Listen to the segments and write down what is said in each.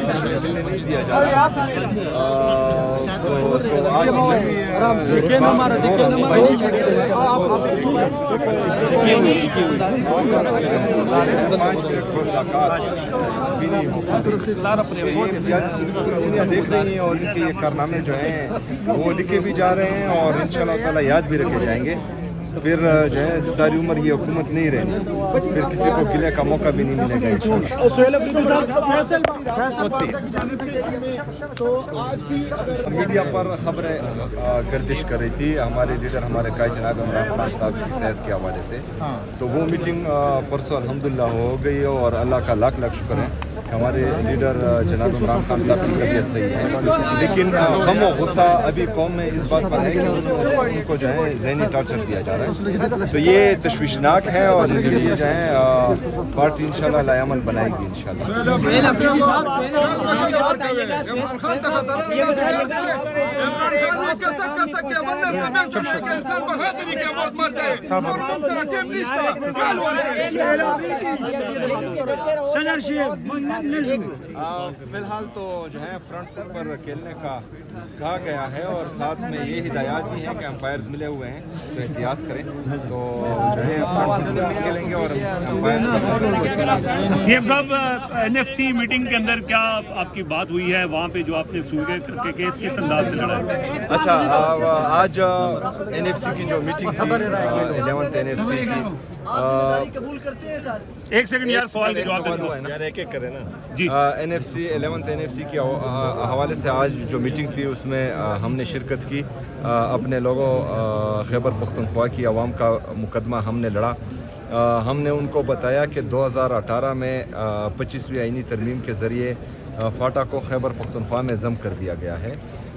नहीं दिया जा रहा। देख रही हैं और इनके ये कारनामे जो हैं वो लिखे भी जा रहे हैं और इंशाअल्लाह ताला याद भी रखे जाएंगे। फिर जो है सारी उम्र ये हुकूमत नहीं रहनी, फिर किसी को गिले का मौका भी नहीं मिलेगा इंशाअल्लाह। मीडिया पर खबरें गर्दिश कर रही थी हमारे लीडर हमारे कायद जनाब इमरान खान साहब की सेहत के हवाले से, तो वो मीटिंग परसों अल्हम्दुलिल्लाह हो गई और अल्लाह का लाख लाख शुक्र है हमारे लीडर जनाब इमरान खान साहब की तबीयत सही है। लेकिन गम और गुस्सा अभी कौम में इस बात पर है कि उनको जो है जहनी टॉर्चर दिया जा रहा है, तो ये तशवीशनाक है और इसके लिए जो है पार्टी इंशाल्लाह लायामल बनाएगी इंशाल्लाह। फिलहाल तो जो है फ्रंट पर खेलने का कहा गया है और साथ में ये हिदायत भी है कि अंपायर्स मिले हुए हैं तो एहतियात करें, तो जो है फ्रंट पर खेलेंगे और अंपायर। सीएम साहब, एनएफसी मीटिंग के अंदर क्या आपकी बात हुई है वहाँ पे जो आपने सूखे के केस किस अंदाज से लड़ा? अच्छा, आज एनएफसी की जो मीटिंग थी 11th एनएफसी की, एक सेकंड यार, सवाल के जवाब दो यार, एक एक करें ना जी। एनएफसी 11th एनएफसी के हवाले से आज जो मीटिंग थी उसमें हमने शिरकत की। अपने लोगों खैबर पख्तूनख्वा की आवाम का मुकदमा हमने लड़ा। हमने उनको बताया कि 2018 में 25वीं आईनी तरमीम के ज़रिए फाटा को खैबर पख्तूनख्वा में ज़म कर दिया गया है।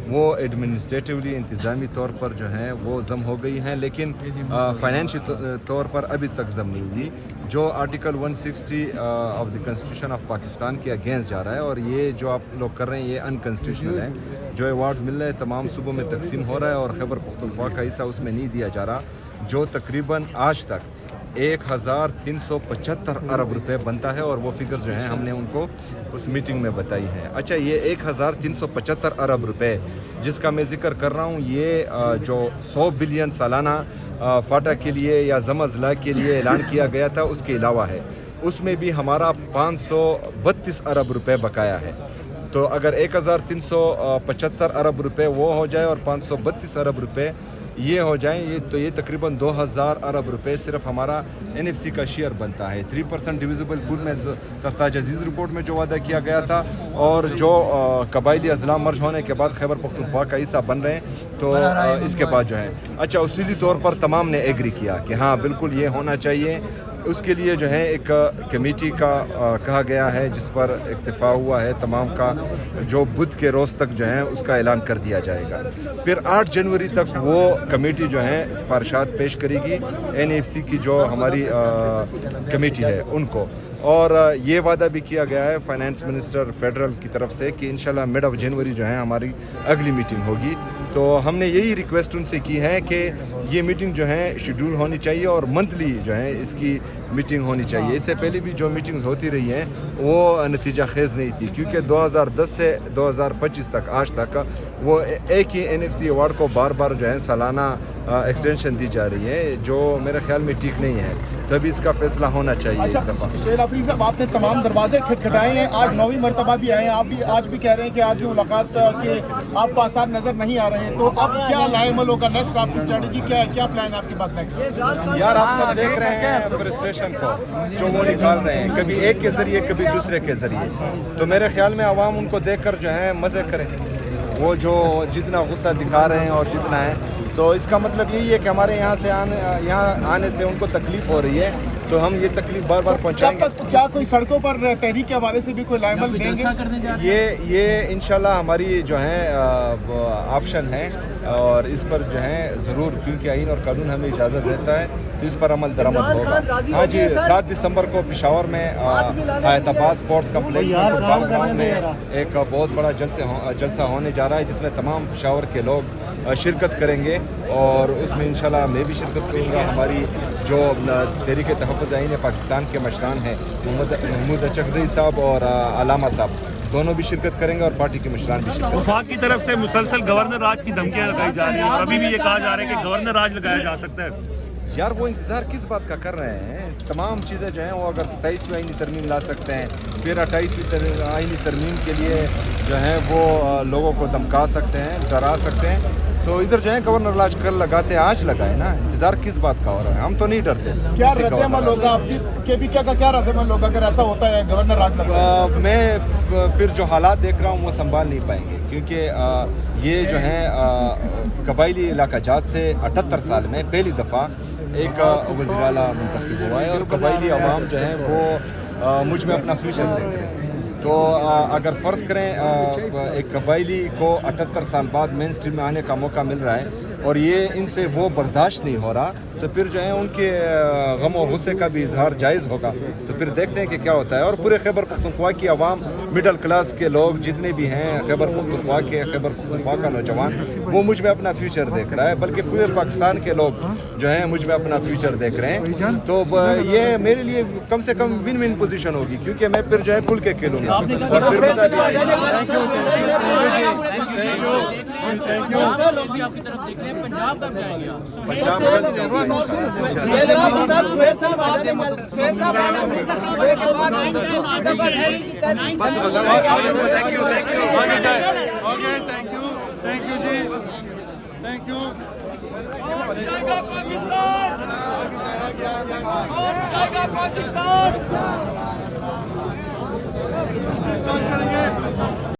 वो एडमिनिस्ट्रेटिवली इंतज़ामी तौर पर जो हैं वो ज़म हो गई हैं, लेकिन फाइनेंशियल तौर पर अभी तक ज़म नहीं हुई, जो article 160 of the constitution of Pakistan के अगेंस्ट जा रहा है। और ये जो आप लोग कर रहे हैं ये अनकॉन्स्टिट्यूशनल है। जो अवार्ड्स मिल रहे हैं तमाम सूबों में तकसीम हो रहा है और खैबर पख्तूनख्वा का हिस्सा उसमें नहीं दिया जा रहा, जो तकरीबन आज तक 1375 अरब रुपए बनता है, और वो फिगर जो है हमने उनको उस मीटिंग में बताई है। अच्छा, ये 1375 अरब रुपए जिसका मैं जिक्र कर रहा हूँ, ये जो 100 बिलियन सालाना फाटा के लिए या ज़मा-ज़ला के लिए ऐलान किया गया था उसके अलावा है, उसमें भी हमारा 532 अरब रुपए बकाया है। तो अगर 1375 अरब रुपए वो हो जाए और 532 अरब रुपए ये हो जाए, ये तो ये तकरीबन 2000 अरब रुपए सिर्फ हमारा एनएफसी का शेयर बनता है। 3% डिविजिबल पूल में सरताज अजीज़ रिपोर्ट में जो वादा किया गया था और जो कबायली अजला मर्ज होने के बाद खैबर पख्तूनख्वा का हिस्सा बन रहे हैं, तो इसके बाद जो है अच्छा उसीली तौर पर तमाम ने एग्री किया कि हाँ बिल्कुल ये होना चाहिए। उसके लिए जो है एक कमेटी का कहा गया है जिस पर इत्तिफाक हुआ है तमाम का, जो बुध के रोज़ तक जो है उसका ऐलान कर दिया जाएगा। फिर 8 जनवरी तक वो कमेटी जो है सिफारिशात पेश करेगी एनएफसी की जो हमारी कमेटी है उनको। और ये वादा भी किया गया है फाइनेंस मिनिस्टर फेडरल की तरफ से कि इंशाल्लाह मिड ऑफ जनवरी जो है हमारी अगली मीटिंग होगी। तो हमने यही रिक्वेस्ट उनसे की है कि ये मीटिंग जो है शेड्यूल होनी चाहिए और मंथली जो है इसकी मीटिंग होनी चाहिए। इससे पहले भी जो मीटिंग्स होती रही हैं वो नतीजा खेज़ नहीं थी, क्योंकि 2010 से 2025 तक आज तक वो एक ही एनएफसी अवार्ड को बार बार जो है सालाना एक्सटेंशन दी जा रही है, जो मेरे ख्याल में ठीक नहीं है। तभी इसका फैसला होना चाहिए। अच्छा, सुहेल अफरीदी साहब, आपने तमाम दरवाजे खटखटाए हैं, आज 9वीं मरतबा भी आए हैं, आप भी आज भी कह रहे हैं कि आज भी मुलाकात के आपको आसार नजर नहीं आ रहे हैं, तो अब क्या लाएमल होगा? नेक्स्ट आपकी स्ट्रेटजी क्या है, क्या प्लान है आपके पास नेक्स्ट? यार, आप सब देख रहे हैं फ्रस्ट्रेशन को जो वो निकाल रहे हैं, कभी एक के जरिए कभी दूसरे के जरिए। तो मेरे ख्याल में आवाम उनको देखकर जो है मजे करें, वो जो जितना गुस्सा दिखा रहे हैं और जितना है, तो इसका मतलब यही है कि हमारे यहाँ आने से उनको तकलीफ हो रही है, तो हम ये तकलीफ बार बार पहुँचाएंगे। क्या कोई सड़कों पर तहरीक के हवाले से भी कोई लाएमल देंगे? ये इंशाल्लाह हमारी जो है ऑप्शन है और इस पर जो है ज़रूर, क्योंकि आइन और कानून हमें इजाज़त देता है, तो इस पर अमल दरामद होगा। हाँ जी, 7 दिसंबर को पेशावर में Hyderabad sports complex football ground में एक बहुत बड़ा जलसा होने जा रहा है, जिसमें तमाम पेशावर के लोग शिरकत करेंगे और उसमें इंशाल्लाह मैं भी शिरकत करूँगा। हमारी जो तहरीक तहफ़्फ़ुज़ आईन पाकिस्तान के मशरान हैं महमूद अचकज़ई साहब और अलामा साहब, दोनों भी शिरकत करेंगे और पार्टी के मशरान भी शिरकत वफाक की तरफ से मुसलसल गवर्नर राज की धमकियां लगाई जा रही हैं और अभी भी ये कहा जा रहा है कि गवर्नर राज लगाया जा सकता है। यार वो इंतज़ार किस बात का कर रहे हैं? तमाम चीज़ें जो हैं वो अगर 27वीं आईनी तरमीम ला सकते हैं, फिर 28वीं आईनी तरमीम के लिए जो है वो लोगों को धमका सकते हैं, डरा सकते हैं, तो इधर जो है गवर्नर राज कल लगाते आज लगाए ना, इंतज़ार किस बात का हो रहा है? हम तो नहीं डरते। क्या रद्द-ए-अमल होगा KBK का, क्या रद्द-ए-अमल होगा अगर ऐसा होता है गवर्नर राज लगा? मैं फिर जो हालात देख रहा हूँ वो संभाल नहीं पाएंगे, क्योंकि ये जो है कबायली इलाका जात से 78 साल में पहली दफ़ा एक वज़ीर आला मुंतखब हुआ है और कबायली अवाम जो है वो मुझ में अपना फ्यूचर देख रहे हैं। तो अगर फ़र्ज़ करें एक कबायली को 78 साल बाद मेन स्ट्रीम में आने का मौका मिल रहा है और ये इनसे वो बर्दाश्त नहीं हो रहा, तो फिर जो है उनके गम और गुस्से का भी इजहार जायज़ होगा। तो फिर देखते हैं कि क्या होता है। और पूरे खैबर पख्तूनख्वा की आवाम, मिडल क्लास के लोग जितने भी हैं, खैबर पख्तूनख्वा का नौजवान, वो मुझ में अपना फ्यूचर देख रहा है, बल्कि पूरे पाकिस्तान के लोग जो हैं मुझ में अपना फ्यूचर देख रहे हैं। तो ये मेरे लिए कम से कम विन विन पोजीशन होगी, क्योंकि मैं फिर जो है खुल के खेलूँगा और फिर मज़ा भी आएगा। लोग भी आपकी तरफ देख रहे हैं, पंजाब कब जाएंगे? पंजाब कल जाएंगे। पाकिस्तान